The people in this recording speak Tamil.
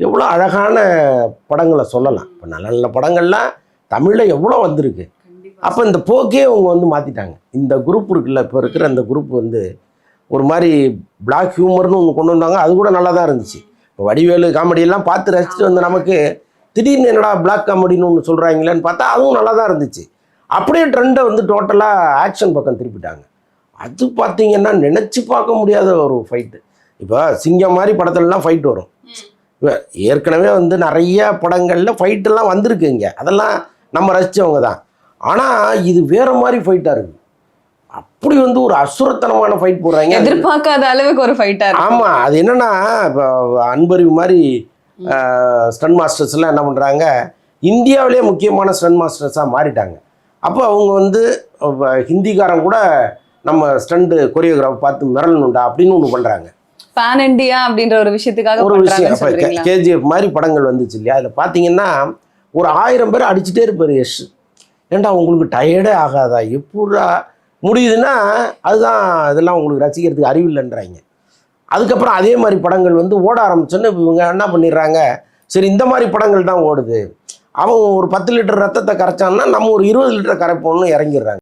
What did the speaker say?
எவ்வளோ அழகான படங்களை சொல்லலாம். இப்போ நல்ல நல்ல படங்கள்லாம் தமிழில் எவ்வளோ வந்திருக்கு. அப்போ இந்த போக்கே அவங்க வந்து மாற்றிட்டாங்க. இந்த குரூப் இருக்குல்ல, இப்போ இருக்கிற இந்த குரூப் வந்து ஒரு மாதிரி பிளாக் ஹியூமர்னு ஒன்று கொண்டு வந்தாங்க. அது கூட நல்லா தான் இருந்துச்சு. இப்போ வடிவேலு காமெடியெல்லாம் பார்த்து ரசிச்சுட்டு வந்து நமக்கு திடீர்னு என்னடா பிளாக் காமெடின்னு ஒன்று சொல்கிறாங்களேன்னு பார்த்தா அதுவும் நல்லா தான் இருந்துச்சு. அப்படியே ட்ரெண்டை வந்து டோட்டலாக ஆக்ஷன் பக்கம் திருப்பிட்டாங்க. அது பார்த்தீங்கன்னா நினச்சி பார்க்க முடியாத ஒரு ஃபைட்டு. இப்போ சிங்கம் மாதிரி படத்துலலாம் ஃபைட் வரும். இப்போ ஏற்கனவே வந்து நிறைய படங்களில் ஃபைட்டெல்லாம் வந்திருக்கு இங்கே, அதெல்லாம் நம்ம ரசித்தவங்க தான். ஆனால் இது வேறு மாதிரி ஃபைட்டாக இருக்குது. அப்படி வந்து ஒரு அசுரத்தனமான ஃபைட் போடுறாங்க, எதிர்பார்க்காத அளவுக்கு ஒரு ஃபைட்டாக இருக்கு. ஆமாம், அது என்னென்னா இப்போ அன்பறிவு மாதிரி ஸ்டன் மாஸ்டர்ஸ்லாம் என்ன பண்ணுறாங்க, இந்தியாவிலே முக்கியமான ஸ்டன் மாஸ்டர்ஸாக மாறிட்டாங்க. அப்போ அவங்க வந்து ஹிந்திக்காரன் கூட நம்ம ஸ்டண்டு கொரியோகிராஃபர் பார்த்து மிரளணுண்டா அப்படின்னு ஒன்று பண்ணுறாங்க. பேன் இண்டியா அப்படின்ற ஒரு விஷயத்துக்காக ஒரு விஷயம். கேஜிஎஃப் மாதிரி படங்கள் வந்துச்சு இல்லையா, அதில் பார்த்தீங்கன்னா ஒரு 1000 பேர் அடிச்சுட்டே இருப்பார் யஷ். ஏன்டா உங்களுக்கு டயர்டே ஆகாதா, எப்படா முடியுதுன்னா அதுதான் இதெல்லாம் உங்களுக்கு ரசிக்கிறதுக்கு அறிவில்லைன்றாங்க. அதுக்கப்புறம் அதே மாதிரி படங்கள் வந்து ஓட ஆரம்பிச்சோன்னு இவங்க என்ன பண்ணிடுறாங்க, சரி இந்த மாதிரி படங்கள் தான் ஓடுது, அவன் ஒரு 10 லிட்டர் ரத்தத்தை கரைச்சான்னா நம்ம ஒரு 20 லிட்டர் கரைப்போம்னு இறங்கிடுறாங்க.